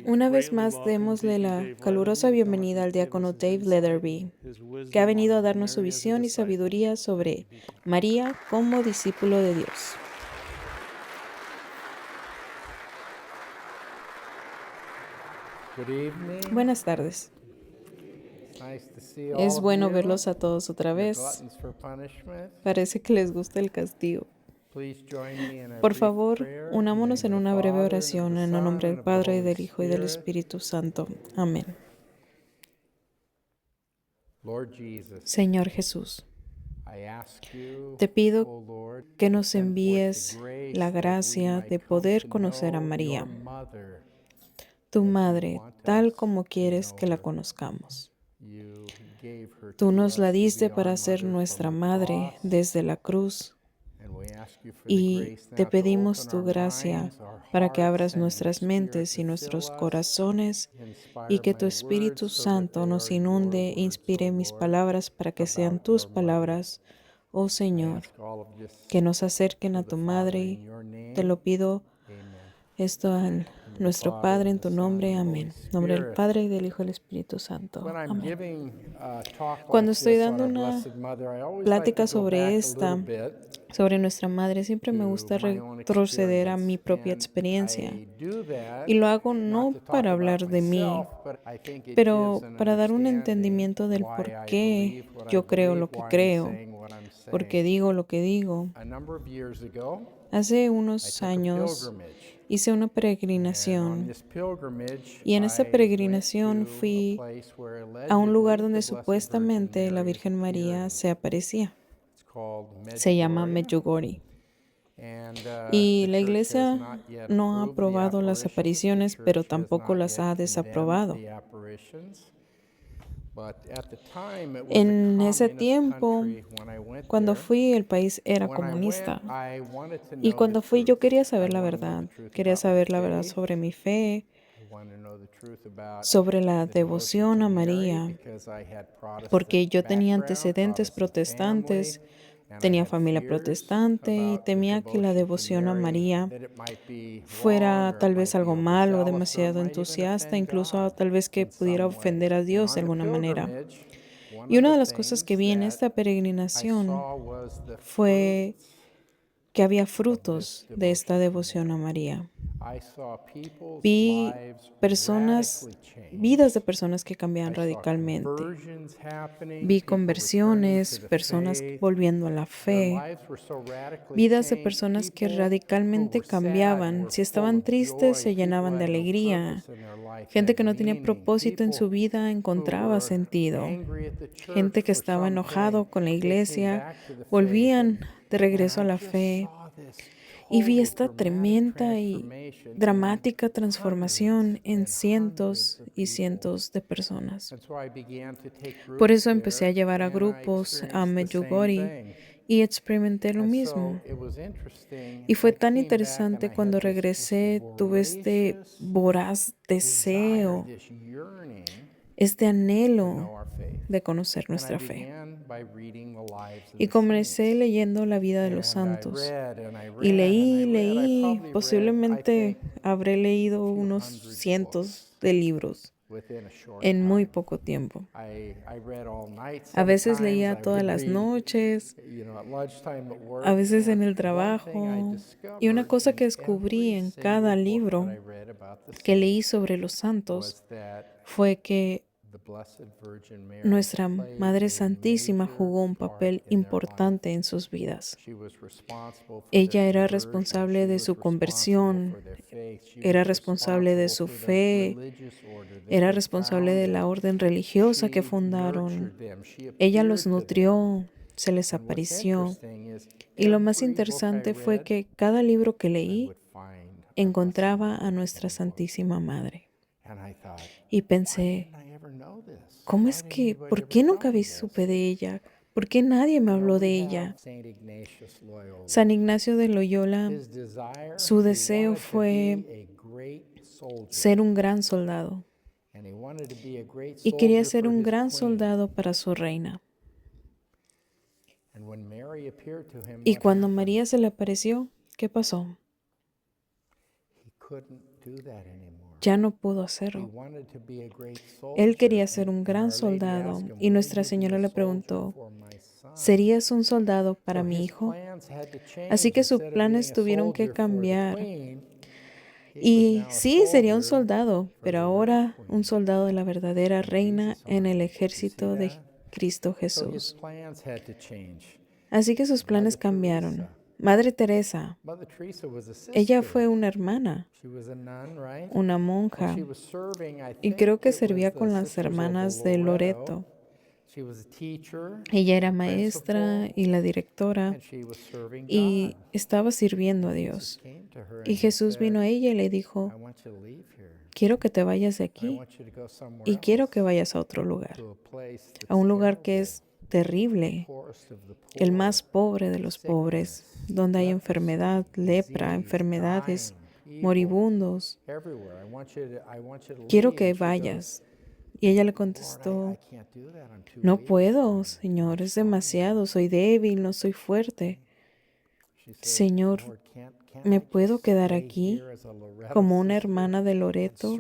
Una vez más, démosle la calurosa bienvenida al diácono Dave Leatherby, que ha venido a darnos su visión y sabiduría sobre María como discípulo de Dios. Buenas tardes. Es bueno verlos a todos otra vez. Parece que les gusta el castigo. Por favor, unámonos en una breve oración en el nombre del Padre, y del Hijo, y del Espíritu Santo. Amén. Señor Jesús, te pido que nos envíes la gracia de poder conocer a María, tu madre, tal como quieres que la conozcamos. Tú nos la diste para ser nuestra madre desde la cruz y te pedimos tu gracia para que abras nuestras mentes y nuestros corazones y que tu Espíritu Santo nos inunde e inspire mis palabras para que sean tus palabras, oh Señor, que nos acerquen a tu madre. Te lo pido esto a nuestro Padre en tu nombre. Amén. En nombre del Padre, y del Hijo y del Espíritu Santo. Amén. Cuando estoy dando una plática sobre nuestra madre, siempre me gusta retroceder a mi propia experiencia. Y lo hago no para hablar de mí, pero para dar un entendimiento del por qué yo creo lo que creo, por qué digo lo que digo. Hace unos años hice una peregrinación y en esa peregrinación fui a un lugar donde supuestamente la Virgen María se aparecía. Se llama Medjugorje. Y la iglesia no ha aprobado las apariciones, pero tampoco las ha desaprobado. En ese tiempo, cuando fui, el país era comunista. Y cuando fui, yo quería saber la verdad. Quería saber la verdad sobre mi fe, sobre la devoción a María, porque yo tenía antecedentes protestantes, tenía familia protestante y temía que la devoción a María fuera tal vez algo malo, demasiado entusiasta, incluso tal vez que pudiera ofender a Dios de alguna manera. Y una de las cosas que vi en esta peregrinación fue que había frutos de esta devoción a María. Vi vidas de personas que cambiaban radicalmente. Vi conversiones, personas volviendo a la fe, vidas de personas que radicalmente cambiaban. Si estaban tristes, se llenaban de alegría. Gente que no tenía propósito en su vida encontraba sentido. Gente que estaba enojado con la iglesia, volvían de regreso a la fe. Y vi esta tremenda y dramática transformación en cientos y cientos de personas. Por eso empecé a llevar a grupos a Medjugorje y experimenté lo mismo. Y fue tan interesante cuando regresé, tuve este voraz deseo, este anhelo de conocer nuestra fe. Y comencé leyendo la vida de los santos. Y leí, posiblemente habré leído unos cientos de libros en muy poco tiempo. A veces leía todas las noches, a veces en el trabajo. Y una cosa que descubrí en cada libro que leí sobre los santos fue que nuestra Madre Santísima jugó un papel importante en sus vidas. Ella era responsable de su conversión, era responsable de su fe, era responsable de la orden religiosa que fundaron. Ella los nutrió, se les apareció. Y lo más interesante fue que cada libro que leí encontraba a nuestra Santísima Madre. Y pensé, ¿por qué nunca supe de ella? ¿Por qué nadie me habló de ella? San Ignacio de Loyola, su deseo fue ser un gran soldado. Y quería ser un gran soldado para su reina. Y cuando María se le apareció, ¿qué pasó? ya no pudo hacerlo. Él quería ser un gran soldado y Nuestra Señora le preguntó, ¿serías un soldado para mi hijo? Así que sus planes tuvieron que cambiar. Y sí, sería un soldado, pero ahora un soldado de la verdadera reina en el ejército de Cristo Jesús. Así que sus planes cambiaron. Madre Teresa, ella fue una hermana, una monja, y creo que servía con las hermanas de Loreto. Ella era maestra y la directora y estaba sirviendo a Dios. Y Jesús vino a ella y le dijo, quiero que te vayas de aquí y quiero que vayas a otro lugar, a un lugar que es terrible, el más pobre de los pobres, donde hay enfermedad, lepra, enfermedades, moribundos. Quiero que vayas. Y ella le contestó, no puedo, Señor, es demasiado, soy débil, no soy fuerte. Señor, ¿me puedo quedar aquí como una hermana de Loreto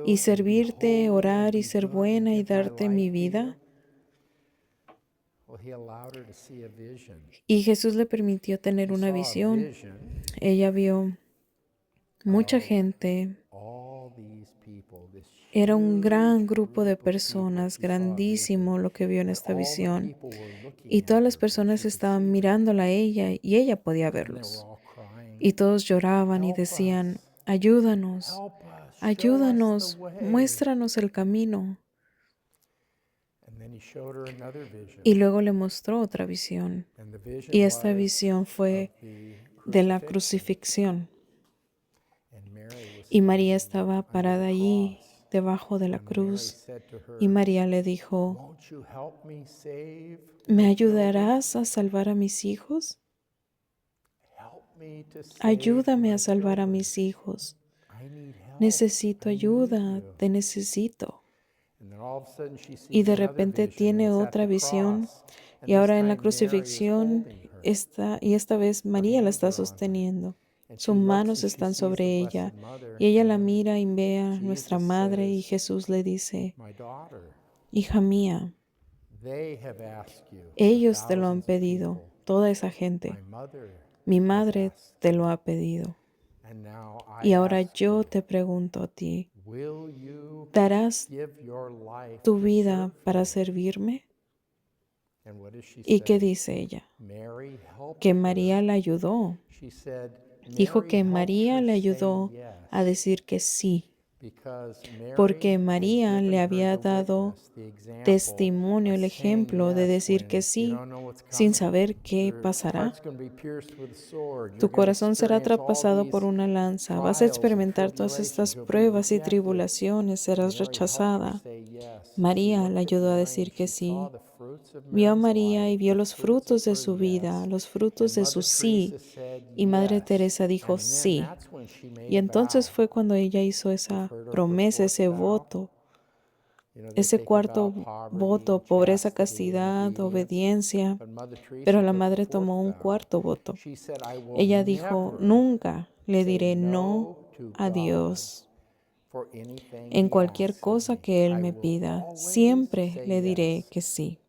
y servirte, orar y ser buena y darte mi vida? Y Jesús le permitió tener una visión. Ella vio mucha gente. Era un gran grupo de personas, grandísimo lo que vio en esta visión. Y todas las personas estaban mirándola a ella y ella podía verlos. Y todos lloraban y decían, ayúdanos, ayúdanos, muéstranos el camino. Y luego le mostró otra visión. Y esta visión fue de la crucifixión. Y María estaba parada allí debajo de la cruz. Y María le dijo, ¿me ayudarás a salvar a mis hijos? Ayúdame a salvar a mis hijos. Necesito ayuda, te necesito. Y de repente tiene otra visión y ahora en la crucifixión está, y esta vez María la está sosteniendo. Sus manos están sobre ella y ella la mira y ve a nuestra madre y Jesús le dice, hija mía, ellos te lo han pedido, toda esa gente. Mi madre te lo ha pedido. Y ahora yo te pregunto a ti, ¿darás tu vida para servirme? ¿Y qué dice ella? Que María la ayudó. Dijo que María le ayudó a decir que sí, porque María le había dado testimonio, el ejemplo de decir que sí, sin saber qué pasará. Tu corazón será traspasado por una lanza, vas a experimentar todas estas pruebas y tribulaciones, serás rechazada. María le ayudó a decir que sí. Vio a María y vio los frutos de su vida, los frutos de su sí. Y Madre Teresa dijo sí. Y entonces fue cuando ella hizo esa promesa, ese voto, ese cuarto voto, pobreza, castidad, obediencia. Pero la madre tomó un cuarto voto. Ella dijo, nunca le diré no a Dios en cualquier cosa que Él me pida. Siempre le diré que sí,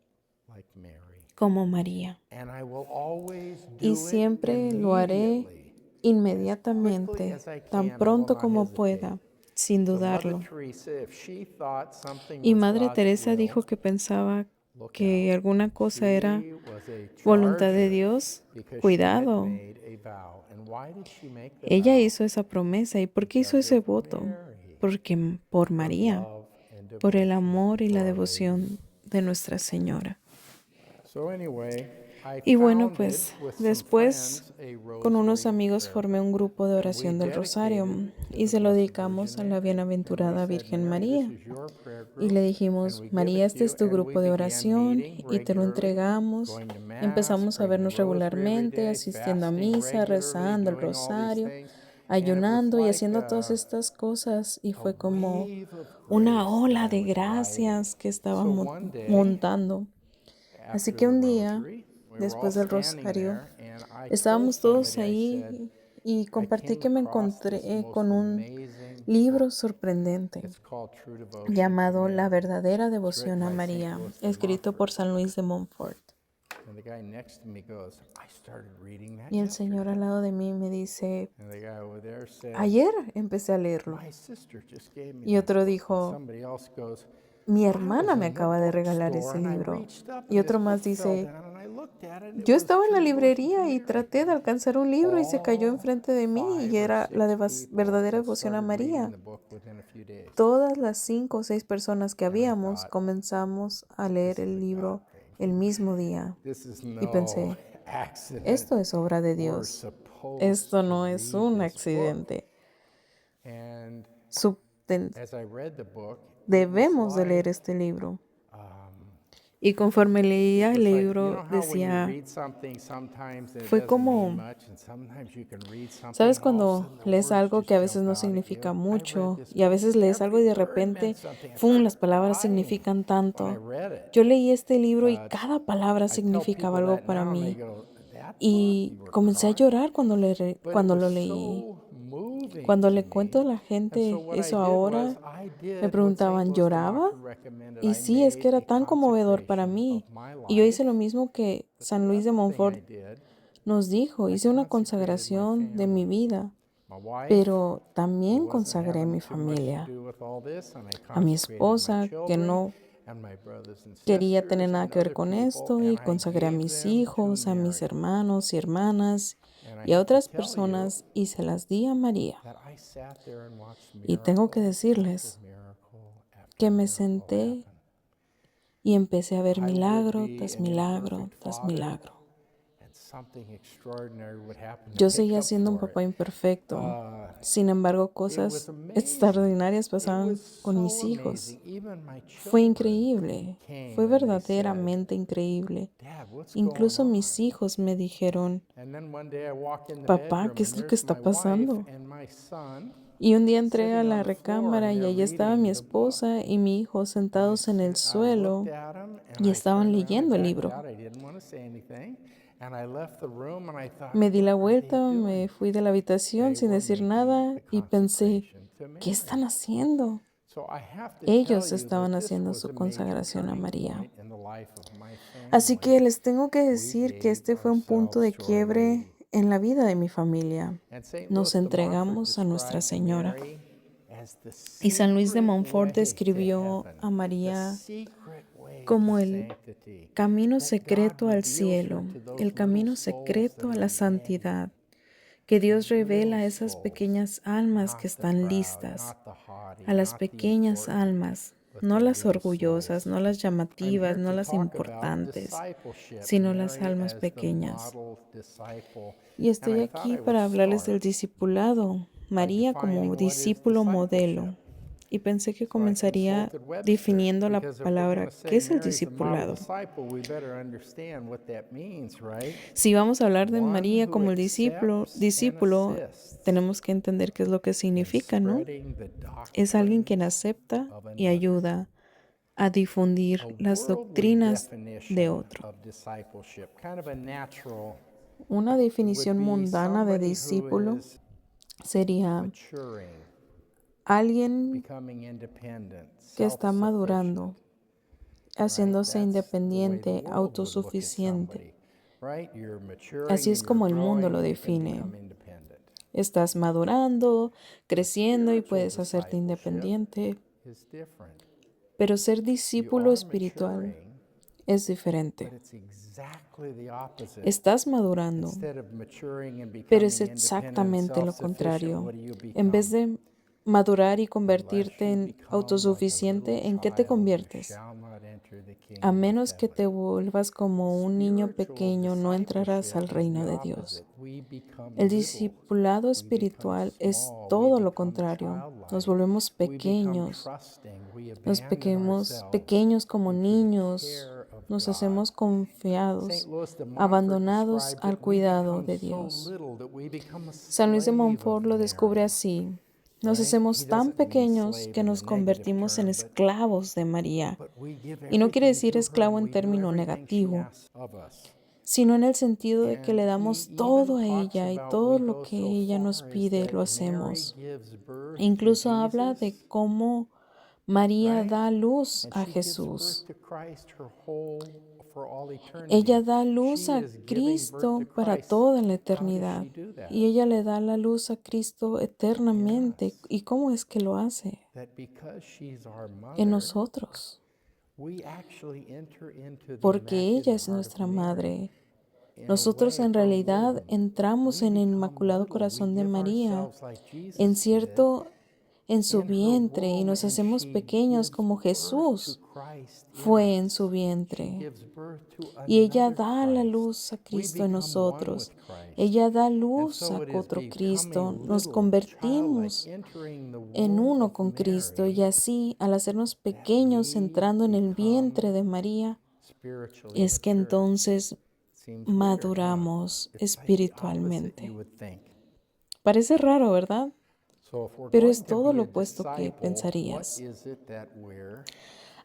como María. Y siempre lo haré inmediatamente, tan pronto como pueda, sin dudarlo. Y Madre Teresa dijo que pensaba que alguna cosa era voluntad de Dios. Cuidado. Ella hizo esa promesa. ¿Y por qué hizo ese voto? Porque por María, por el amor y la devoción de Nuestra Señora. Y bueno, pues después con unos amigos formé un grupo de oración del Rosario y se lo dedicamos a la bienaventurada Virgen María. Y le dijimos, María, este es tu grupo de oración y te lo entregamos. Empezamos a vernos regularmente, asistiendo a misa, rezando el rosario, ayunando y haciendo todas estas cosas. Y fue como una ola de gracias que estábamos montando. Así que un día, después del rosario, estábamos todos ahí y compartí que me encontré con un libro sorprendente llamado La verdadera devoción a María, escrito por San Luis de Montfort. Y el señor al lado de mí me dice, ayer empecé a leerlo. Y otro dijo, mi hermana me acaba de regalar ese libro. Y otro más dice, yo estaba en la librería y traté de alcanzar un libro y se cayó enfrente de mí y era la verdadera devoción a María. Todas las 5 o 6 personas que habíamos comenzamos a leer el libro el mismo día. Y pensé, esto es obra de Dios. Esto no es un accidente. Debemos de leer este libro. Y conforme leía el libro, decía, fue como, ¿sabes cuando lees algo que a veces no significa mucho y a veces lees algo y de repente, ¡fum!, las palabras significan tanto? Yo leí este libro y cada palabra significaba algo para mí y comencé a llorar cuando lo leí. Cuando le cuento a la gente eso ahora, me preguntaban, ¿lloraba? Y sí, es que era tan conmovedor para mí. Y yo hice lo mismo que San Luis de Montfort nos dijo, hice una consagración de mi vida, pero también consagré mi familia, a mi esposa, que no quería tener nada que ver con esto, y consagré a mis hijos, a mis hermanos y hermanas, y a otras personas, y se las di a María. Y tengo que decirles que me senté y empecé a ver milagro tras milagro tras milagro. Yo seguía siendo un papá imperfecto. Sin embargo, cosas extraordinarias pasaban con mis hijos. Fue increíble. Fue verdaderamente increíble. Incluso mis hijos me dijeron, papá, ¿qué es lo que está pasando? Y un día entré a la recámara y allí estaba mi esposa y mi hijo sentados en el suelo y estaban leyendo el libro. Me di la vuelta, me fui de la habitación sin decir nada y pensé, ¿qué están haciendo? Ellos estaban haciendo su consagración a María. Así que les tengo que decir que este fue un punto de quiebre en la vida de mi familia. Nos entregamos a Nuestra Señora. Y San Luis de Montfort describió a María como el camino secreto al cielo, el camino secreto a la santidad, que Dios revela a esas pequeñas almas que están listas, a las pequeñas almas, no las orgullosas, no las llamativas, no las importantes, sino las almas pequeñas. Y estoy aquí para hablarles del discipulado, María como discípulo modelo. Y pensé que comenzaría definiendo la palabra, ¿qué es el discipulado? Si vamos a hablar de María como el discípulo, tenemos que entender qué es lo que significa, ¿no? Es alguien quien acepta y ayuda a difundir las doctrinas de otro. Una definición mundana de discípulo sería alguien que está madurando, haciéndose independiente, autosuficiente. Así es como el mundo lo define. Estás madurando, creciendo y puedes hacerte independiente. Pero ser discípulo espiritual es diferente. Estás madurando, pero es exactamente lo contrario. En vez de madurar y convertirte en autosuficiente, ¿en qué te conviertes? A menos que te vuelvas como un niño pequeño, no entrarás al reino de Dios. El discipulado espiritual es todo lo contrario. Nos volvemos pequeños. Nos volvemos pequeños como niños. Nos hacemos confiados, abandonados al cuidado de Dios. San Luis de Montfort lo descubre así. Nos hacemos tan pequeños que nos convertimos en esclavos de María. Y no quiere decir esclavo en término negativo. sino en el sentido de que le damos todo a ella y todo lo que ella nos pide lo hacemos. Incluso habla de cómo María da luz a Jesús. Ella da luz a Cristo para toda la eternidad. Y ella le da la luz a Cristo eternamente. ¿Y cómo es que lo hace? En nosotros. Porque ella es nuestra madre. Nosotros en realidad entramos en el Inmaculado Corazón de María, en su vientre, y nos hacemos pequeños como Jesús fue en su vientre. Y ella da la luz a Cristo en nosotros. Ella da luz a otro Cristo. Nos convertimos en uno con Cristo, y así, al hacernos pequeños entrando en el vientre de María, es que entonces maduramos espiritualmente. Parece raro, ¿verdad? Pero es todo lo opuesto que pensarías.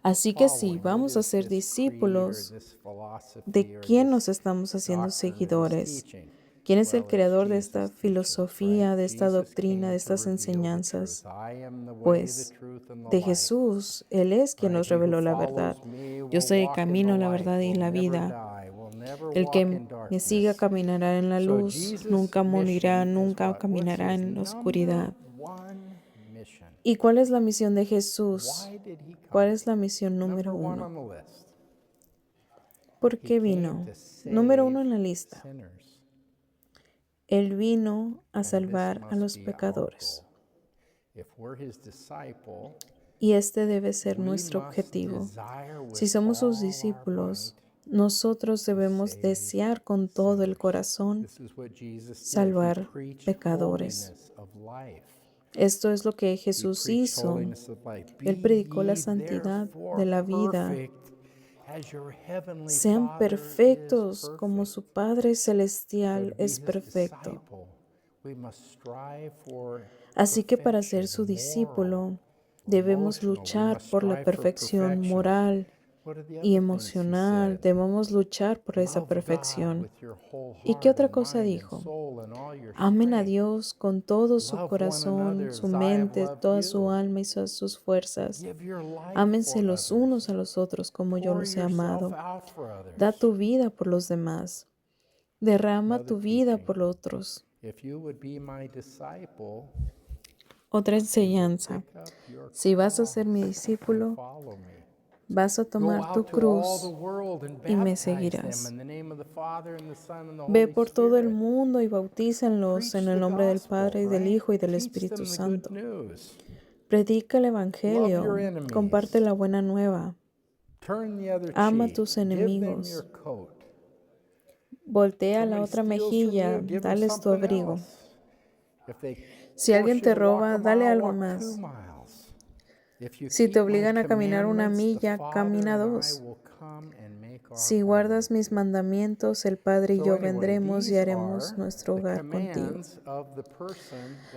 Así que si vamos a ser discípulos, ¿de quién nos estamos haciendo seguidores? ¿Quién es el creador de esta filosofía, de esta doctrina, de estas enseñanzas? Pues de Jesús. Él es quien nos reveló la verdad. Yo soy el camino, la verdad y la vida. El que me siga caminará en la luz, nunca morirá, nunca caminará en la oscuridad. ¿Y cuál es la misión de Jesús? ¿Cuál es la misión número 1? ¿Por qué vino? Número 1 en la lista. Él vino a salvar a los pecadores. Y este debe ser nuestro objetivo. Si somos sus discípulos, nosotros debemos desear con todo el corazón salvar pecadores. Esto es lo que Jesús hizo. Él predicó la santidad de la vida. Sean perfectos como su Padre Celestial es perfecto. Así que para ser su discípulo, debemos luchar por la perfección moral y emocional. Debemos luchar por esa perfección. ¿Y qué otra cosa dijo? Amen a Dios con todo su corazón, su mente, toda su alma y sus fuerzas. Ámense los unos a los otros como yo los he amado. Da tu vida por los demás. Derrama tu vida por los otros. Otra enseñanza. Si vas a ser mi discípulo, vas a tomar tu cruz y me seguirás. Ve por todo el mundo y bautícenlos en el nombre del Padre, y del Hijo, y del Espíritu Santo. Predica el Evangelio, comparte la buena nueva. Ama a tus enemigos. Voltea la otra mejilla, dales tu abrigo. Si alguien te roba, dale algo más. Si te obligan a caminar 1 milla, camina 2. Si guardas mis mandamientos, el Padre y yo vendremos y haremos nuestro hogar contigo.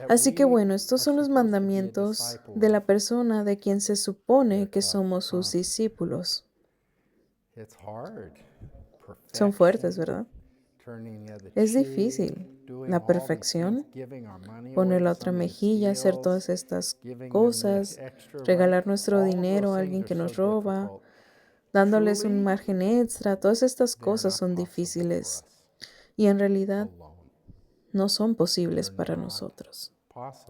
Así que bueno, estos son los mandamientos de la persona de quien se supone que somos sus discípulos. Son fuertes, ¿verdad? Es difícil. La perfección, poner la otra mejilla, hacer todas estas cosas, regalar nuestro dinero a alguien que nos roba, dándoles un margen extra, todas estas cosas son difíciles y en realidad no son posibles para nosotros.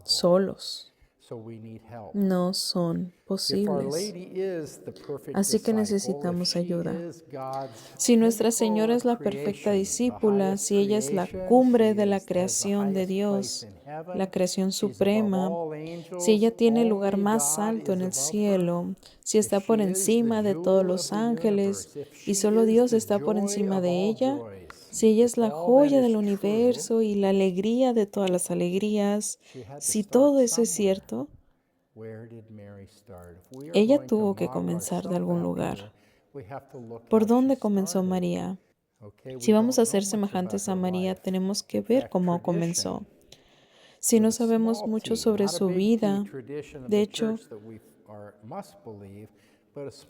Solos no son posibles. Así que necesitamos ayuda. Si Nuestra Señora es la perfecta discípula, si ella es la cumbre de la creación de Dios, la creación suprema, si ella tiene el lugar más alto en el cielo, si está por encima de todos los ángeles y solo Dios está por encima de ella, si ella es la joya del universo y la alegría de todas las alegrías, si todo eso es cierto, ella tuvo que comenzar de algún lugar. ¿Por dónde comenzó María? Si vamos a ser semejantes a María, tenemos que ver cómo comenzó. Si no sabemos mucho sobre su vida, de hecho,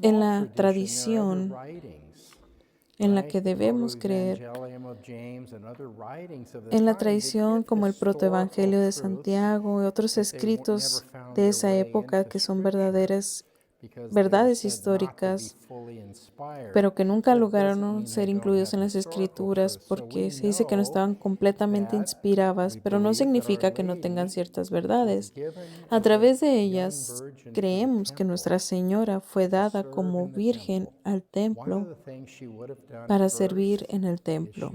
en la tradición en la que debemos creer. En la tradición como el protoevangelio de Santiago y otros escritos de esa época que son verdades históricas, pero que nunca lograron ser incluidos en las escrituras porque se dice que no estaban completamente inspiradas, pero no significa que no tengan ciertas verdades. A través de ellas creemos que Nuestra Señora fue dada como virgen al templo para servir en el templo.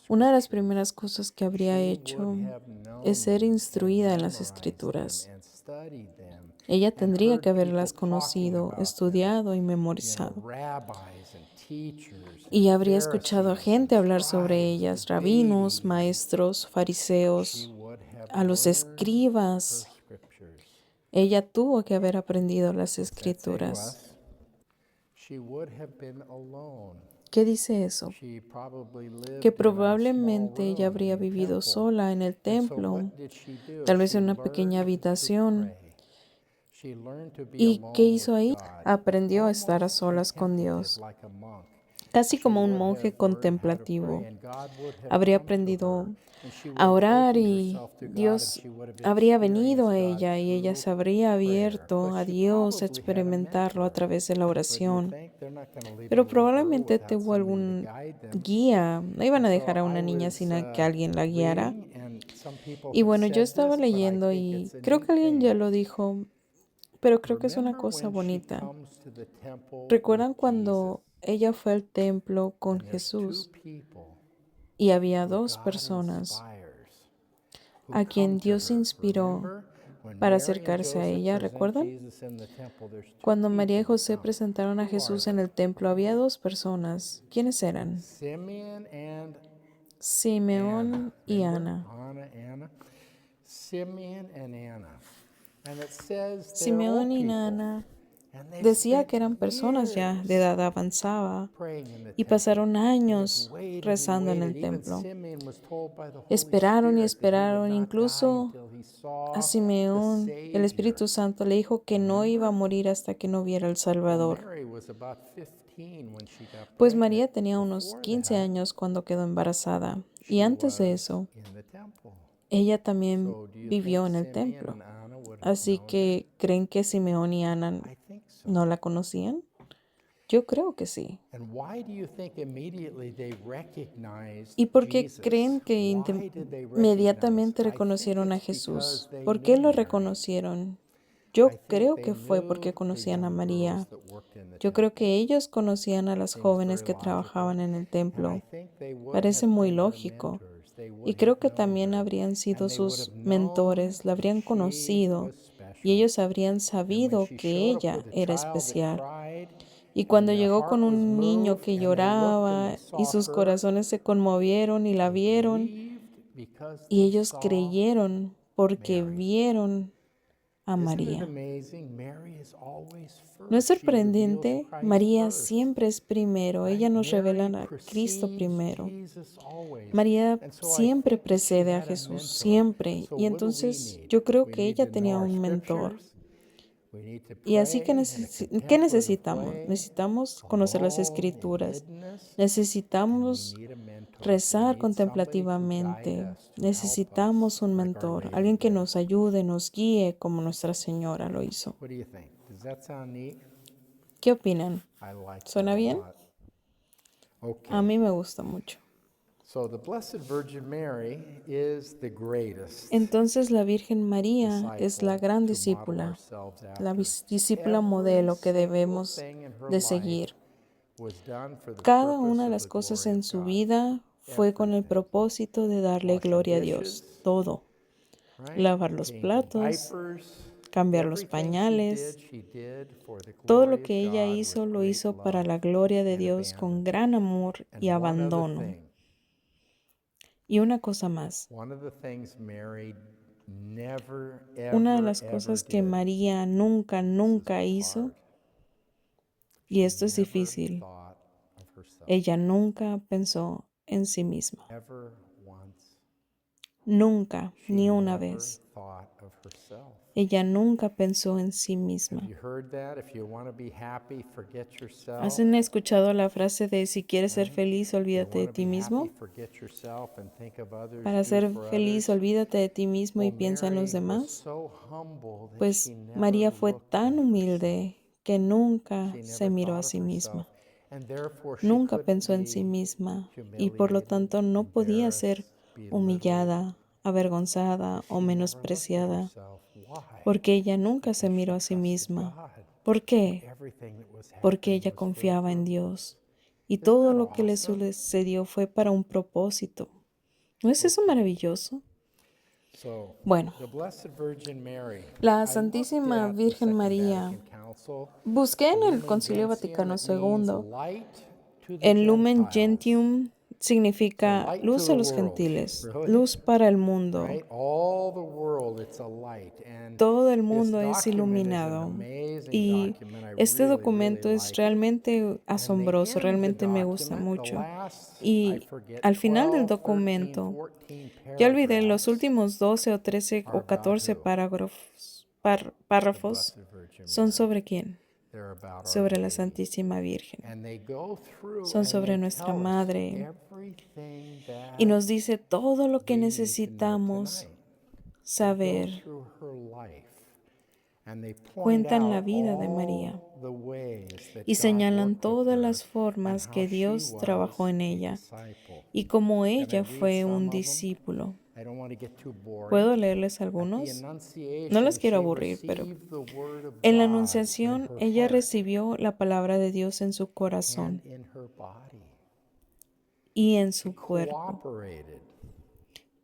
Una de las primeras cosas que habría hecho es ser instruida en las escrituras. Ella tendría que haberlas conocido, estudiado y memorizado. Y habría escuchado a gente hablar sobre ellas, rabinos, maestros, fariseos, a los escribas. Ella tuvo que haber aprendido las escrituras. ¿Qué dice eso? Que probablemente ella habría vivido sola en el templo, tal vez en una pequeña habitación. ¿Y qué hizo ahí? Aprendió a estar a solas con Dios, casi como un monje contemplativo. Habría aprendido a orar y Dios habría venido a ella y ella se habría abierto a Dios a experimentarlo a través de la oración. Pero probablemente tuvo algún guía. No iban a dejar a una niña sin que alguien la guiara. Y bueno, yo estaba leyendo y creo que alguien ya lo dijo, pero creo que es una cosa bonita. ¿Recuerdan cuando ella fue al templo con Jesús y había dos personas a quien Dios inspiró para acercarse a ella? ¿Recuerdan? Cuando María y José presentaron a Jesús en el templo, había dos personas. ¿Quiénes eran? Simeón y Ana. Simeón y Ana decía que eran personas ya de edad avanzada y pasaron años rezando en el templo. Esperaron y esperaron, incluso a Simeón, el Espíritu Santo le dijo que no iba a morir hasta que no viera al Salvador. Pues María tenía unos 15 años cuando quedó embarazada y antes de eso, ella también vivió en el templo. Así que, ¿creen que Simeón y Ana no la conocían? Yo creo que sí. ¿Y por qué creen que inmediatamente reconocieron a Jesús? ¿Por qué lo reconocieron? Yo creo que fue porque conocían a María. Yo creo que ellos conocían a las jóvenes que trabajaban en el templo. Parece muy lógico. Y creo que también habrían sido sus mentores, la habrían conocido y ellos habrían sabido que ella era especial. Y cuando llegó con un niño que lloraba y sus corazones se conmovieron y la vieron, y ellos creyeron porque vieron a María. ¿No es sorprendente? María siempre es primero. Ella nos revela a Cristo primero. María siempre precede a Jesús, siempre. Y entonces yo creo que ella tenía un mentor. Y así que, ¿qué necesitamos? Necesitamos conocer las escrituras. Necesitamos rezar contemplativamente. Necesitamos un mentor, alguien que nos ayude, nos guíe como Nuestra Señora lo hizo. ¿Qué opinan? ¿Suena bien? A mí me gusta mucho. Entonces la Virgen María es la gran discípula, la discípula modelo que debemos de seguir. Cada una de las cosas en su vida fue con el propósito de darle gloria a Dios. Todo. Lavar los platos, cambiar los pañales. Todo lo que ella hizo lo hizo para la gloria de Dios con gran amor y abandono. Y una cosa más. Una de las cosas que María nunca, nunca hizo, y esto es difícil, ella nunca pensó en sí misma. Nunca, She ni una never vez. thought of herself. Ella nunca pensó en sí Have misma. you heard that? If you want to be happy, forget ¿Has yourself. escuchado la frase de si quieres ser Right? feliz, If you olvídate de want to ti be happy, mismo? forget yourself and think of others, Para do ser for feliz, others. olvídate de ti mismo y Well, piensa en los Mary was demás. so humble that Pues she never María fue looked tan at herself. humilde que nunca She se never miró a thought of sí herself, misma. and therefore she Nunca couldn't pensó en sí be misma y por lo humiliated, tanto no podía ser embarrassed, belittled. humillada, avergonzada Because o she never looked at menospreciada, herself. Why? porque ella nunca se Because she miró a sí trusted misma. God, ¿Por and qué? everything that was Porque happening ella was for a confiaba en purpose. Dios y Isn't todo that lo que le awesome? sucedió fue para un propósito. ¿No es eso Okay. maravilloso? So, Bueno, the Blessed Virgin Mary. la I looked Santísima at the Virgen Second María. Vatican Council, Busqué en el Lumen Concilio Gentium. Vaticano It means II. light to the El Lumen Gentiles. Gentium So significa light to luz a the los world, gentiles, really, luz para el mundo. right? All the world, it's a light. And Todo el this mundo es document is an iluminado. amazing Y document. I este really, really documento es like it. realmente And they asombroso, end the realmente me gusta document, the mucho. last, I Y forget, al final del 12, 13, documento, 14 ya olvidé los paragraphs últimos 12 o 13 are o about 14 who? The párrafos Blessed Virgin son Mary. sobre quién, They're about Our sobre la Lady. Santísima Virgen. And they go through Son and sobre they nuestra tell us Madre everything y that nos dice todo lo que we need to know necesitamos tonight. They go saber. through her life and they point Cuentan la out vida de María all the ways that y God señalan worked with todas her las and formas how que she Dios trabajó was en a ella disciple. y cómo Can I ella read fue un some of them? discípulo. I don't want to get too boring. ¿Puedo leerles At the algunos? No Annunciation, les quiero she aburrir, pero received the word of en la God in Anunciación her ella heart recibió la palabra de Dios en su and corazón in her body. y en She su cuerpo. cooperated,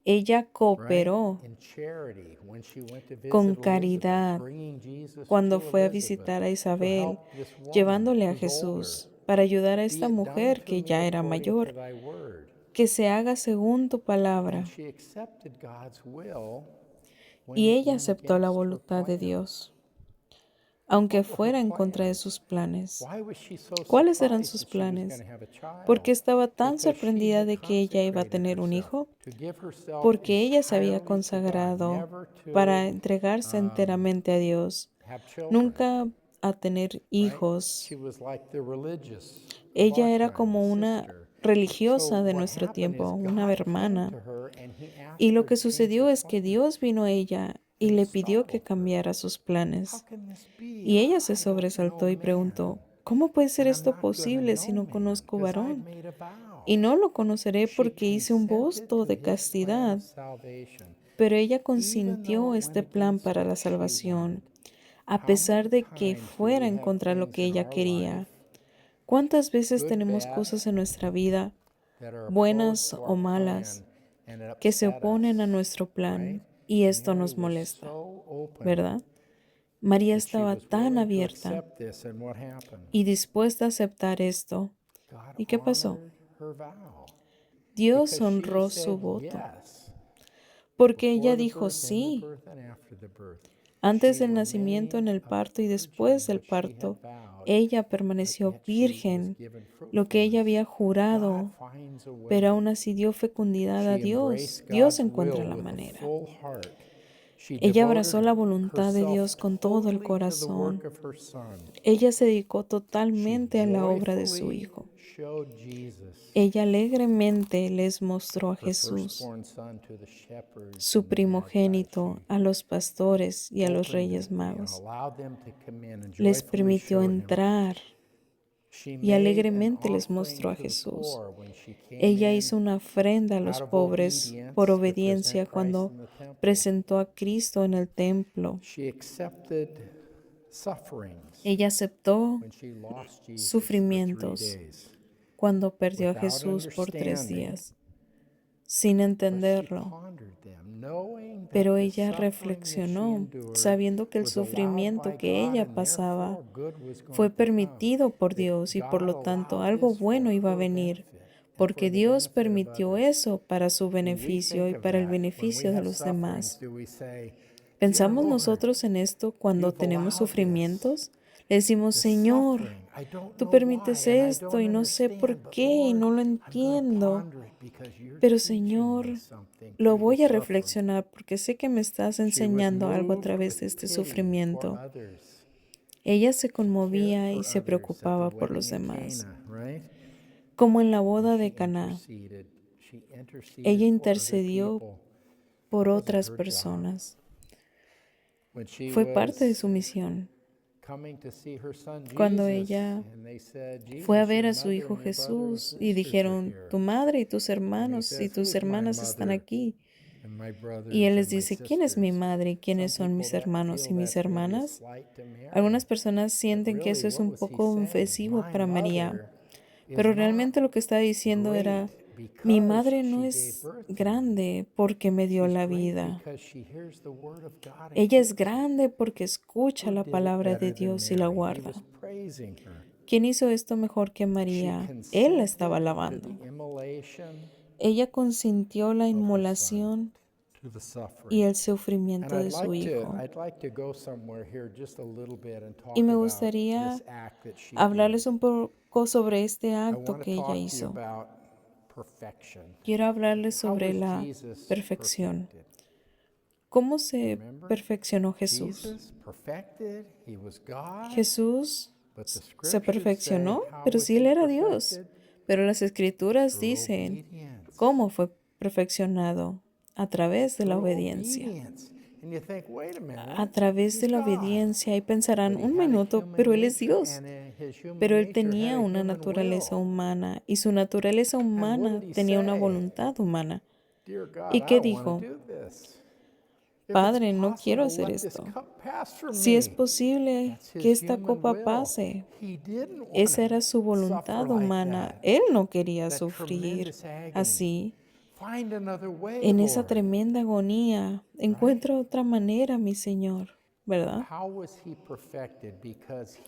Ella right? cooperó In charity when she went to con visit Elizabeth, caridad bringing Jesus cuando to fue a Elizabeth visitar a to Isabel, help this woman llevándole a who's older. Jesús para ayudar a Be esta it done mujer to que me ya era according to mayor, thy word. que se haga según tu palabra. And she accepted God's will when Y it ella went aceptó la against her voluntad de plan. Dios, aunque What were her fuera en contra de plans? sus planes. Why was she so ¿Cuáles eran surprised sus that she was going planes? to have a ¿Por qué child? estaba tan Because she sorprendida had de que ella iba a consecrated tener un herself hijo? to give herself Porque ella se había entirely to God, consagrado never para to entregarse enteramente a Dios, have children, nunca a tener right? hijos. She was like the religious of Ella our era time, a como una sister. So religiosa de what nuestro happened tiempo, is una God came hermana. to her and he Y asked lo her to que change her sucedió es que plan. Dios vino a ella y And it le pidió que startled her. cambiara sus How planes. can this be? Y ella se I don't know sobresaltó y man, preguntó, ¿cómo puede ser and I'm esto not going to posible si know no man conozco because I've varón? made a vow. Y no lo conoceré She porque hice un consented voto to de his plan castidad. of salvation, Pero ella even though consintió it went este plan against para what la she salvación, wanted. a How many pesar de que times do fuera we en have contra de lo things que in ella our life, quería? ¿Cuántas veces good, tenemos bad, cosas en nuestra vida, that are opposed buenas to o our malas, plan and it que se upset oponen a us, nuestro right? plan y esto Mary nos was molesta, so open ¿verdad? María that she estaba was tan willing to abierta accept this, and what happened? y dispuesta a aceptar esto. God ¿Y qué pasó? honored her vow Dios because she honró su said voto, yes. porque Before ella the dijo birth, in the sí. birth, and after the birth. Antes She del nacimiento, en remained el a parto y después virgin, del which she had parto, vowed, ella but permaneció yet she was virgen, given lo que ella fruitfulness. había God jurado, finds a pero way. aún así dio fecundidad a She Dios. embraced Dios God's encuentra will la with a manera. full heart. She Ella devoted abrazó la voluntad de herself Dios con todo el totally to the corazón. work of her son. Ella se dedicó She totalmente a la obra de su joyfully Hijo. showed Jesus, Ella alegremente les mostró a her Jesús, firstborn son, to the shepherds su and the magi. primogénito, a los pastores y a los Opened reyes and magos. allowed them to come in and Les joyfully permitió showed him. entrar She y made an alegremente les offering mostró a to the Jesús. poor when she came Ella in hizo una ofrenda a out los of pobres por obedience to present obediencia Christ cuando in the temple. presentó a Cristo en el templo. She accepted sufferings Ella aceptó when she lost Jesus for 3 sufrimientos days cuando perdió a without Jesús por 3 understanding, días, sin but she entenderlo. pondered them, knowing that Pero the ella suffering that she reflexionó, endured sabiendo que el was allowed sufrimiento by que God ella and pasaba therefore good was fue going to come. permitido por That Dios y por God lo tanto allowed algo this for bueno iba a her venir, benefit and for porque the Dios benefit of permitió others. eso para su Do we beneficio think y of para el that when we beneficio de have los sufferings? demás. Do we say, Dear ¿Pensamos Lord, nosotros en esto cuando you've tenemos allowed this? sufrimientos? Le decimos, The Señor, suffering, Tú permites esto y no sé por qué y no lo entiendo. Pero Señor, lo voy a reflexionar porque sé que me estás enseñando algo a través de este sufrimiento. Ella se conmovía y se preocupaba por los demás. Como en la boda de Caná, ella intercedió por otras personas. Fue parte de su misión. Cuando ella fue a ver a su hijo Jesús y dijeron, tu madre y tus hermanos y tus hermanas están aquí. Y él les dice, ¿quién es mi madre y quiénes son mis hermanos y mis hermanas? Algunas personas sienten que eso es un poco ofensivo para María, pero realmente lo que está diciendo era, mi madre no es grande porque me dio la vida. Ella es grande porque escucha la palabra de Dios y la guarda. ¿Quién hizo esto mejor que María? Él la estaba alabando. Ella consintió la inmolación y el sufrimiento de su hijo. Y me gustaría hablarles un poco sobre este acto que ella hizo. Quiero hablarles sobre la perfección. ¿Cómo se perfeccionó Jesús? Jesús se perfeccionó, pero sí, Él era Dios. Pero las Escrituras dicen cómo fue perfeccionado a través de la obediencia. A través de la obediencia, y pensarán, un minuto, pero Él es Dios. Pero Él tenía una naturaleza humana y su naturaleza humana tenía una voluntad humana. ¿Y qué dijo? Padre, no quiero hacer esto. Si es posible que esta copa pase. Esa era su voluntad humana. Él no quería sufrir así. En esa tremenda agonía, encuentra otra manera, mi Señor, ¿verdad?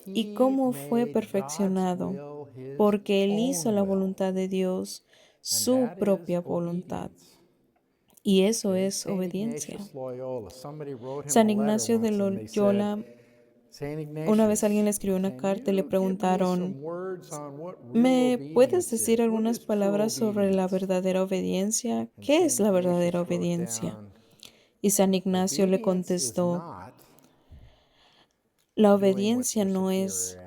¿Y cómo fue perfeccionado? Porque Él hizo la voluntad de Dios, su propia voluntad. Y eso es obediencia. San Ignacio de Loyola, una vez alguien le escribió una carta y le preguntaron, ¿me puedes decir algunas palabras sobre la verdadera obediencia? ¿Qué es la verdadera obediencia? Y San Ignacio le contestó, la obediencia no es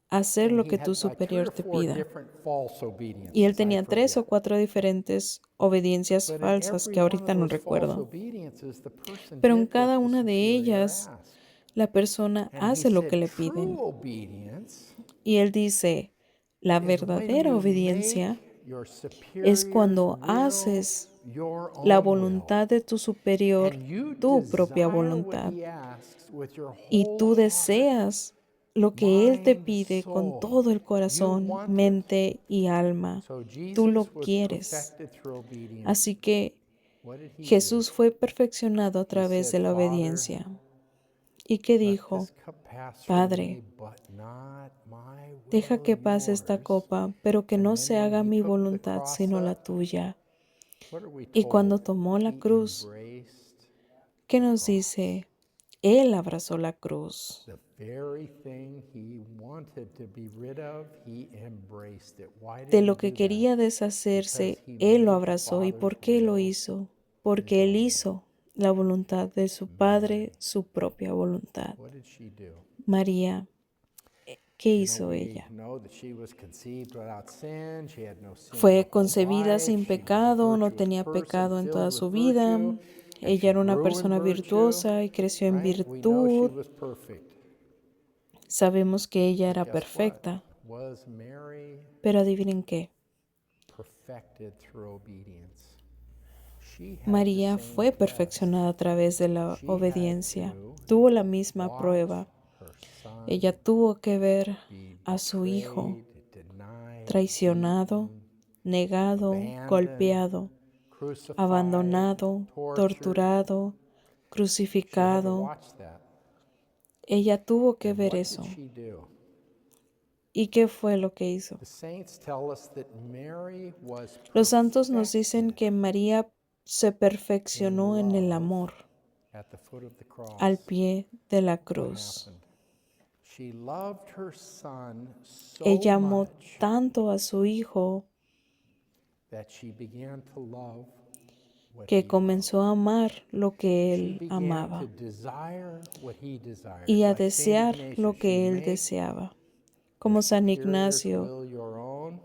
hacer lo que tu superior te pida. Y él tenía 3 o 4 diferentes obediencias falsas que ahorita no recuerdo. Pero en cada una de ellas, la persona hace lo que le piden. Y él dice, la verdadera obediencia es cuando haces la voluntad de tu superior, tu propia voluntad. Y tú deseas lo que Él te pide con todo el corazón, mente y alma. Tú lo quieres. Así que Jesús fue perfeccionado a través de la obediencia. ¿Y qué dijo? Padre, deja que pase esta copa, pero que no se haga mi voluntad sino la tuya. Y cuando tomó la cruz, ¿qué nos dice? Él abrazó la cruz. De lo que quería deshacerse, Él lo abrazó. ¿Y por qué lo hizo? Porque Él hizo la voluntad de su Padre, su propia voluntad. María, ¿qué hizo ella? Fue concebida sin pecado, no tenía pecado en toda su vida. Ella era una persona virtuosa y creció en virtud. Sabemos que ella era perfecta. Pero adivinen qué. María fue perfeccionada a través de la obediencia. Tuvo la misma prueba. Ella tuvo que ver a su hijo traicionado, negado, golpeado, abandonado, torturado, crucificado. Ella tuvo que ver eso. ¿Y qué fue lo que hizo? Los santos nos dicen que María se perfeccionó en el amor al pie de la cruz. she loved her son so Ella amó much tanto a su hijo that she began to love what que he loved. comenzó a amar lo que She él began amaba to desire what he desired. y a Like Saint desear Ignatius, lo she que él made deseaba. your Como San superior's Ignacio, will your own.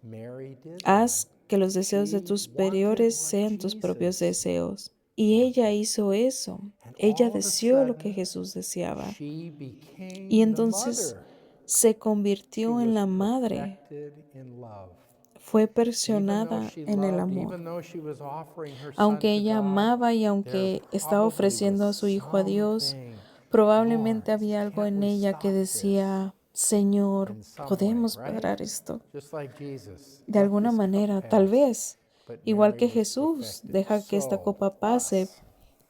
Mary did that. haz que los deseos de She tus wanted superiores what sean tus propios Jesus deseos. Y ella hizo eso. And Ella all of a deseó lo que sudden, Jesús deseaba. she Y became the entonces mother. se She convirtió en was la madre. perfected in love. Fue Even though perfeccionada she en el loved, amor. even though she was offering her son Aunque to ella God, amaba y there aunque estaba probably was ofreciendo a su hijo a Dios, something, probablemente Lord, había algo can't en we ella que stop this? decía, Señor, In some way, ¿podemos right? parar esto? Just like Jesus, De let alguna this cup manera, tal pass. vez, But igual Mary que was Jesús, perfected. deja que esta So, copa pase, us,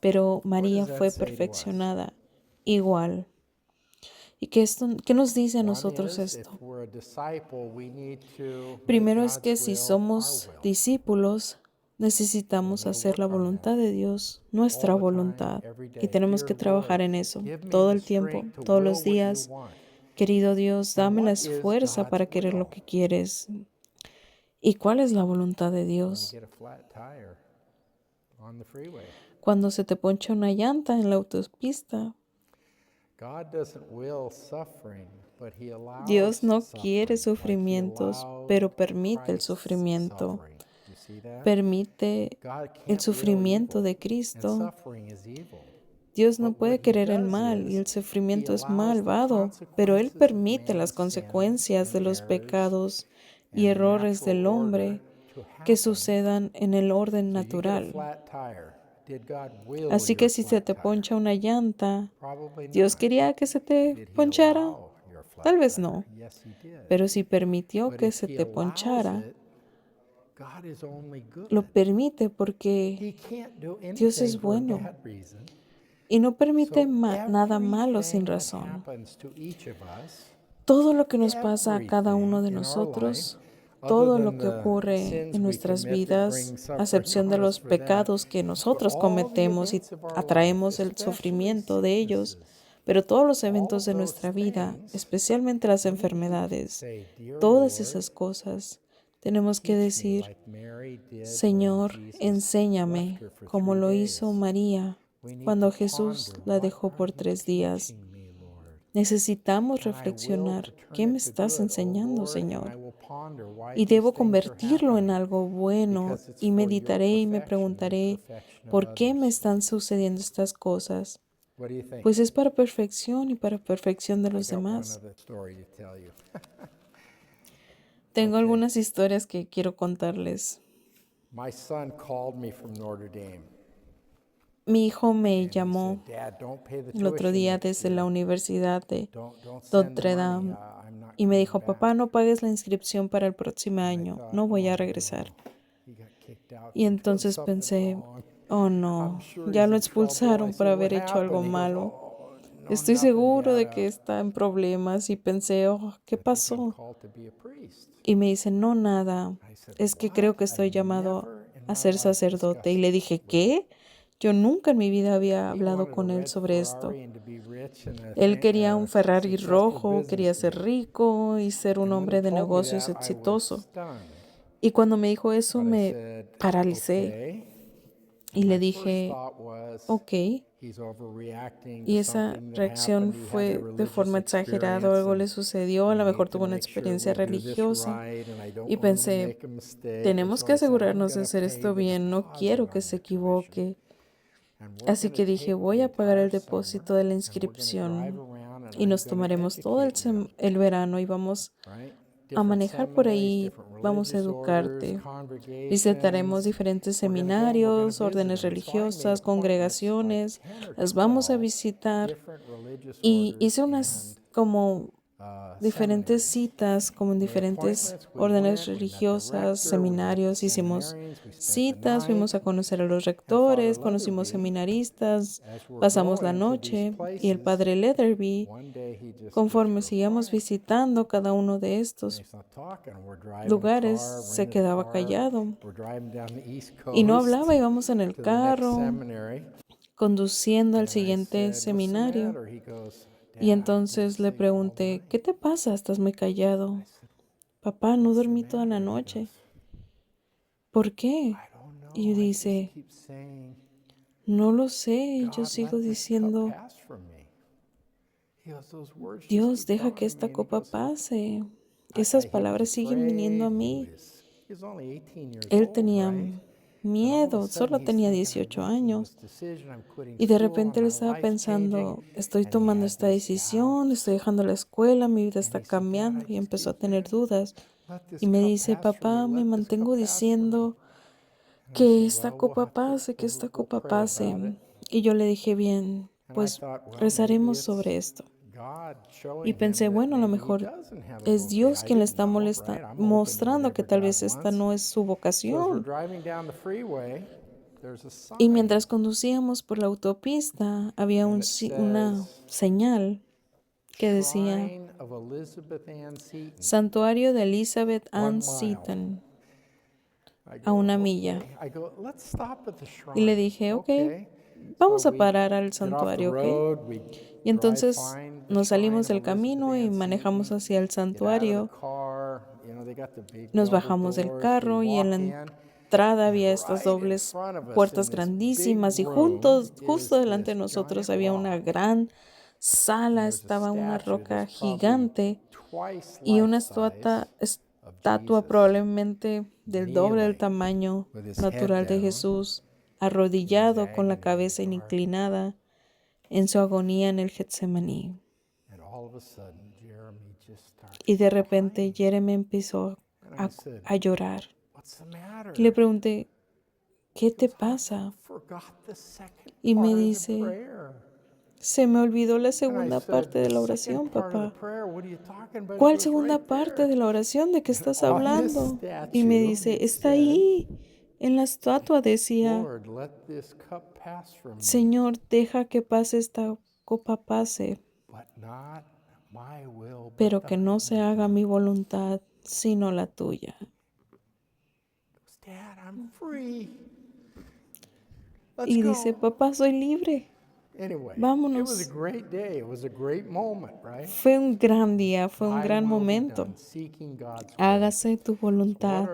pero what María does that fue say to us? perfeccionada igual. ¿Y qué nos dice a One nosotros is, esto? if we're a disciple, we need to make Primero es que God's si will somos our will. discípulos, We necesitamos need to hacer la work on that voluntad de Dios, all nuestra the time, voluntad, every y day. tenemos Dear que trabajar Lord, en eso give me todo the el tiempo, strength to todos will los what you días. want. Querido Dios, And dame what la is fuerza God's para querer lo will? que quieres. ¿Y cuál es la voluntad de When you Dios? get a flat tire on the freeway. Cuando se te poncha una llanta en la autopista. God doesn't will suffering, but he Dios allows no quiere suffering, like he sufrimientos, allowed pero permite el Christ's sufrimiento. suffering. You see that? Permite God el can't will sufrimiento evil, de and Cristo. suffering is evil. Dios no But what puede he querer el does mal y is el he sufrimiento es allows the malvado, pero Él consequences of permite las man's sins consecuencias de and los errors pecados y and the errores natural del order hombre to que happen. sucedan en el orden So you get a natural. flat tire. Did God will Así your que si se flat te tire? poncha una llanta, Probably ¿Dios not. quería que se te Did he ponchara? allow your flat Tal vez tire? no, Yes, he did. pero si permitió But que if se he te allows ponchara, it, God is only good. lo permite porque He can't do Dios anything es for a bueno bad reason. y no permite So nada malo sin everything that razón. happens to each of us, Todo lo que nos pasa a cada uno de everything in our life, nosotros, other todo lo than que the ocurre sins en we nuestras commit that vidas, bring a suffering excepción de on us los for that, pecados que but nosotros all the cometemos y events of our life, atraemos el especially sufrimiento de ellos, sicknesses, pero todos los all eventos of de those nuestra vida, things, especialmente las we need to enfermedades, say, Dear todas Lord, esas cosas, tenemos que teach me decir, like Mary did when Señor, Jesus left enséñame, her for como 3 lo days. hizo María We need cuando to Jesús ponder, la what dejó are por you 3 días. teaching me, Lord? Necesitamos And I will to reflexionar, ¿qué turn me it to estás good, O enseñando, Lord, and I Señor? will ponder why Y these debo things are convertirlo en happening, algo bueno because it's y for your meditaré y me perfection and preguntaré, perfection of ¿por qué me others. están sucediendo estas cosas? What do you think? Pues es para perfección y para perfección de I los got one demás. other story to tell you. Tengo Okay. algunas historias que quiero contarles. My son called me from Notre Dame, Mi hijo me and he llamó said, Dad, don't pay the el otro tuition día next desde la year. Universidad de Don't send the Notre money. Dame I'm not y me coming dijo, back. papá, no pagues la inscripción para el próximo And I año, thought, no voy a oh, regresar. no. He got kicked out Y for doing entonces something pensé, wrong. oh I'm no, sure ya he's lo in trouble. I expulsaron por said, what haber hecho algo happened? He goes, malo. oh, no, Estoy nothing, seguro Dad. de que está en problemas y pensé, oh, ¿qué I think I'm pasó? called to be a priest. Y me dice, no, nada, I said, es que what? creo que I've estoy llamado never in a my ser life sacerdote. Y discussed le it dije, with him. ¿qué? Yo nunca en mi vida había He hablado wanted a con él red sobre esto. Ferrari and to be rich and Él quería un a Ferrari successful rojo, quería ser businessman. rico y ser un And when he hombre de told me negocios that, I was exitoso. stunned. Y cuando me dijo eso, But I me said, paralicé okay. y And le my first dije, thought was, ok. he's overreacting to Y esa something that reacción happened. He had a fue de religious forma exagerada, experience, algo le and sucedió, a we lo need mejor to tuvo una make sure experiencia we do this religiosa. right, and I don't Y want him to pensé, make a mistake. And tenemos so que I said, I'm asegurarnos de going to hacer pay esto the bien, no deposit quiero que on se the tuition. equivoque. And we're Así going to que dije, take voy the a pagar el entire summer, depósito de la and we're going to drive inscripción around, and y I'm nos going to tomaremos todo educate him. el verano y vamos Right? a Different manejar por seminaries, ahí, different vamos a religious orders, educarte. Visitaremos congregations. diferentes We're going to go and we're going to seminarios, visit órdenes them. And so I made religiosas, appointments, like congregaciones, 10 or las vamos a 12 visitar different religious y orders hice and unas como diferentes seminaries. citas, como en Made diferentes appointments. We órdenes went. We met the religiosas, rector. We met the seminarios, hicimos seminarians. We spent the citas, night. fuimos a conocer a los And Father rectores, conocimos Leatherby, seminaristas, as we're pasamos la going to these noche y el places, padre Leatherby, one day he just gets conforme real sigamos quiet. visitando cada uno de And estos he's not talking. We're driving a lugares, car, se rented a quedaba car. callado We're driving down the East y no Coast hablaba, íbamos en el to the next carro, seminary. conduciendo al And I siguiente said, what's the seminario. matter? He goes, Y entonces le pregunté, ¿qué te pasa? Estás muy callado. Papá, no dormí toda la noche. ¿Por qué? Y dice, no lo sé. Yo sigo diciendo, Dios, deja que esta copa pase. Esas palabras siguen viniendo a mí. Él tenía miedo, solo tenía 18 años. Y de repente él estaba pensando, estoy tomando esta decisión, estoy dejando la escuela, mi vida está cambiando y empezó a tener dudas. Y me dice, papá, me mantengo diciendo que esta copa pase, que esta copa pase. Y yo le dije, bien, pues rezaremos sobre esto. Y pensé, bueno, a lo mejor es Dios quien le está mostrando que tal vez esta no es su vocación. Y mientras conducíamos por la autopista, había una señal que decía Santuario de Elizabeth Ann Seton, a 1 milla. Y le dije, ok, vamos a parar al santuario, ¿ok? Y entonces nos salimos del camino y manejamos hacia el santuario. Nos bajamos del carro y en la entrada había estas dobles puertas grandísimas y justo delante de nosotros había una gran sala, estaba una roca gigante y una estatua probablemente del doble del tamaño natural de Jesús, arrodillado con la cabeza inclinada en su agonía en el Getsemaní. Y de repente Jeremy empezó a llorar. Y le pregunté, ¿qué te pasa? Y me dice, se me olvidó la segunda parte de la oración, papá. ¿Cuál segunda parte de la oración? ¿De qué estás hablando? Y me dice, está ahí. En la estatua decía, Señor, deja que pase esta copa pase, pero que no se haga mi voluntad, sino la tuya. Y dice, papá, soy libre. Vámonos. Fue un gran día, fue un gran momento. Hágase tu voluntad,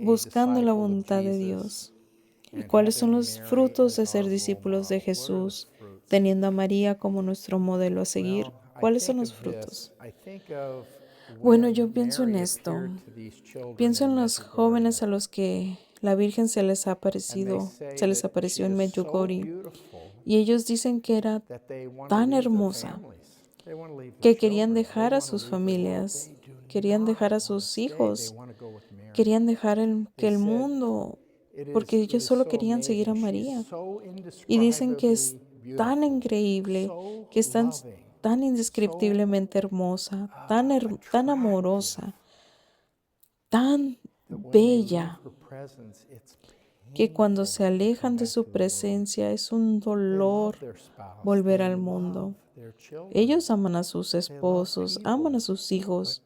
buscando la voluntad de Dios. ¿Y cuáles son los frutos de ser discípulos de Jesús, teniendo a María como nuestro modelo a seguir? ¿Cuáles son los frutos? Bueno, yo pienso en esto. Pienso en los jóvenes a los que la Virgen se les apareció en Medjugorje. Y ellos dicen que era tan hermosa que querían dejar a sus familias, querían dejar a sus hijos, querían dejar que el mundo, porque ellos solo querían seguir a María. Y dicen que es tan increíble, que es tan indescriptiblemente hermosa, tan amorosa, tan bella, que cuando se alejan de su presencia es un dolor volver al mundo. Ellos aman a sus esposos, aman a sus hijos,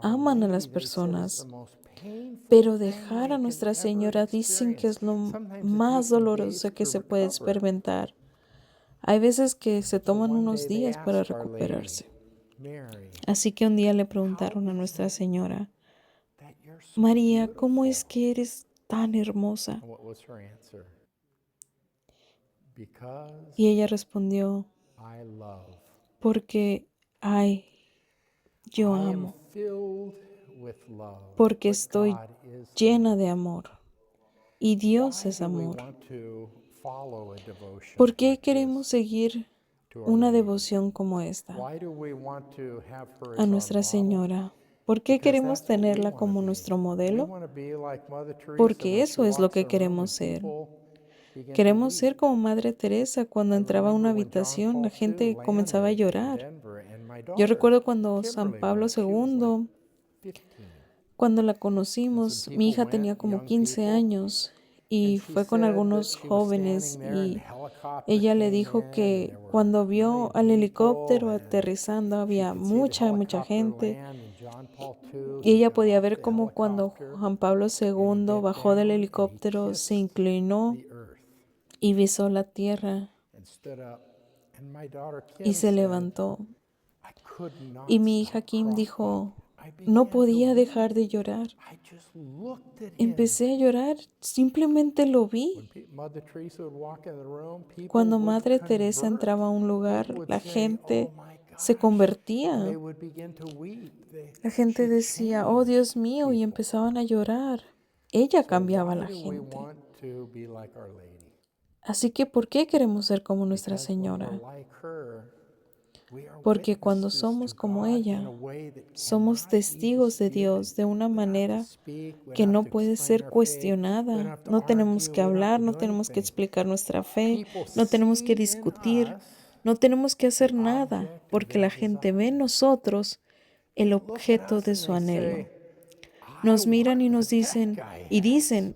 aman a las personas, pero dejar a Nuestra Señora dicen que es lo más doloroso que se puede experimentar. Hay veces que se toman unos días para recuperarse. Así que un día le preguntaron a Nuestra Señora, María, ¿cómo es que eres tan hermosa? Y ella respondió, porque, yo amo, porque estoy llena de amor y Dios es amor. ¿Por qué queremos seguir una devoción como esta a Nuestra Señora? ¿Por qué queremos tenerla como nuestro modelo? Porque eso es lo que queremos ser. Queremos ser como Madre Teresa. Cuando entraba a una habitación, la gente comenzaba a llorar. Yo recuerdo cuando San Pablo II, cuando la conocimos, mi hija tenía como 15 años y fue con algunos jóvenes y ella le dijo que cuando vio al helicóptero aterrizando había mucha gente y ella podía ver como cuando Juan Pablo II bajó del helicóptero, se inclinó y besó la tierra And my daughter y Kim se said, levantó. I could not Y mi hija stop Kim crying. dijo, I no began to podía weep. dejar de llorar. I just looked at him. Empecé a llorar, simplemente lo vi. When Mother Teresa would walk in the room, people Cuando would Madre Teresa convert. entraba a un People lugar, would la say, gente oh my se gosh, and convertía. they would begin to weep. La gente She decía, oh changed Dios mío, y people. empezaban a llorar. Ella So cambiaba a why la do we gente. want to be like Our Lady? Así que, ¿por qué queremos ser como Nuestra Because when we're Señora? like her, we are Porque cuando witnesses somos to como God in ella, a way that somos cannot be testigos de Dios disputed. de una We don't have to manera speak, we que don't have no to puede explain ser our faith, we don't cuestionada. have to No tenemos argue, que we don't have hablar, to no do tenemos que anything. explicar nuestra fe, People no tenemos que see in discutir, us no tenemos que the hacer nada, object of porque their la gente ve en desire. nosotros el They look at objeto us de and su they anhelo. say, I Nos miran want y what nos that dicen, guy y has. dicen,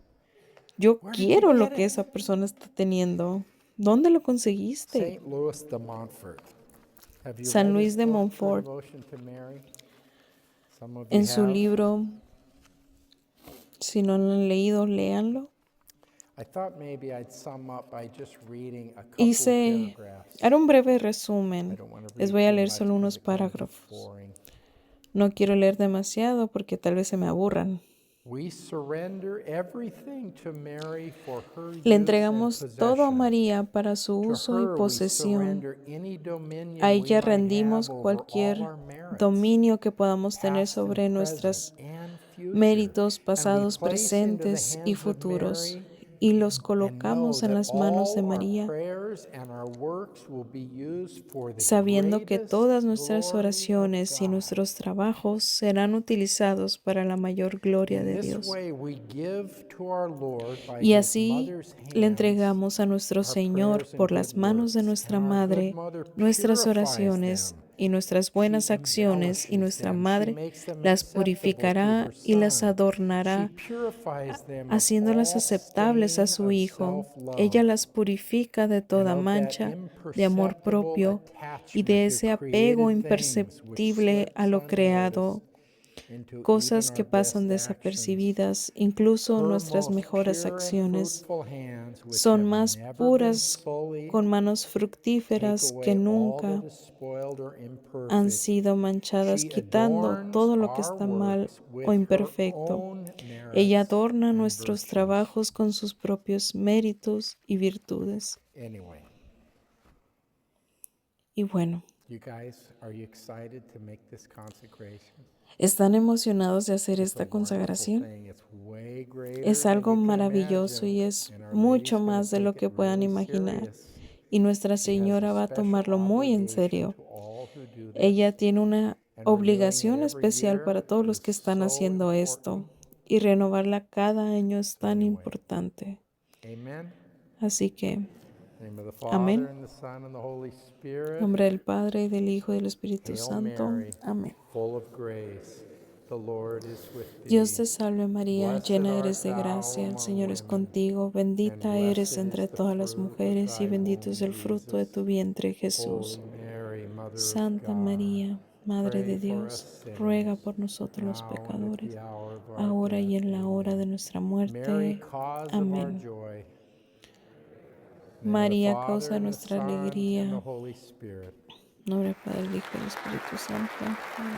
yo Where did you quiero lo get que it? esa persona está teniendo. ¿Dónde lo conseguiste? St. Louis de Montfort. Have you San read Luis his de book, The Montfort, Devotion to Mary? Some of you en su have. libro, si no lo han leído, léanlo. I thought maybe I'd sum up by just reading a couple of Hice, paragraphs. haré un breve I resumen. don't want to Les read voy a too leer much solo unos because it can be párrafos. boring. No quiero leer demasiado porque tal vez se me aburran. We surrender everything to Mary for her Le use and entregamos todo a possession. María para su To uso y her we posesión. surrender any dominion A we ella might rendimos have over all cualquier our merits, dominio que podamos tener past and sobre present nuestros and future. méritos And we pasados, place into the presentes y hands of futuros, Mary y los and know colocamos en that las manos de all our María, prayers and our works will be used for the sabiendo que todas greatest nuestras glory of oraciones y God. nuestros trabajos serán utilizados para la mayor gloria In de this Dios. way we give to our Lord by Y his así mother's le hands entregamos a nuestro our Señor prayers and por good las manos de works. nuestra And our good Madre mother nuestras purifies oraciones, them. y nuestras buenas She acciones, y embellishes nuestra them. She Madre makes them las acceptable to purificará her y las Son. She adornará, purifies them of haciéndolas all aceptables a stain su of Hijo. self-love Ella las purifica de and toda of that mancha de amor imperceptible propio y attachment de to ese apego created things which imperceptible a slips lo unnoticed creado, into even cosas que our best pasan actions. desapercibidas, incluso Her nuestras most mejores pure and acciones. fruitful hands, which Son have más never been puras, sullied, con manos take fructíferas que away all nunca that is spoiled or han imperfect. sido manchadas, She quitando adorns todo lo que our está mal works o with her imperfecto. own Ella merits adorna and nuestros virtues. trabajos con sus propios méritos y virtudes. Anyway, Y bueno, you guys, are you excited to make this consecration? ¿están emocionados de hacer It's a esta wonderful consagración? thing. It's way greater Es algo than you can maravilloso y imagine, es and Our mucho Lady's going to más de lo take que it puedan really imaginar. serious. Y Nuestra She has a Señora va a special tomarlo muy en obligation serio. to all who do this, Ella tiene una and renewing it obligación every especial para year todos los is que están so haciendo esto. important. Y renovarla cada año es So tan anyway, importante. amen. Así que, In the name of the Father, amén. and the Son, and the Holy En Spirit. nombre del Padre, y del Hijo, y del Espíritu Hail Santo. Mary, Amén. full of grace, the Lord is with Dios thee. te salve María, Blessed llena art eres de thou gracia, el among Señor es women, contigo, and bendita eres blessed is entre the todas las fruit of mujeres, y thy bendito es womb, el fruto de Jesus. tu vientre, Holy Jesús. Mary, Mother of Santa God, María, Madre pray de for us Dios, sinners, ruega por nosotros los now and at pecadores, the hour of our ahora y death. en la hora de Amen. nuestra Mary, muerte. cause of our Amén. joy. In the name of the María, Father, causa de and the nuestra Son, and the alegría. Holy Spirit. En nombre del Padre, del Hijo y del Espíritu Santo. Amén.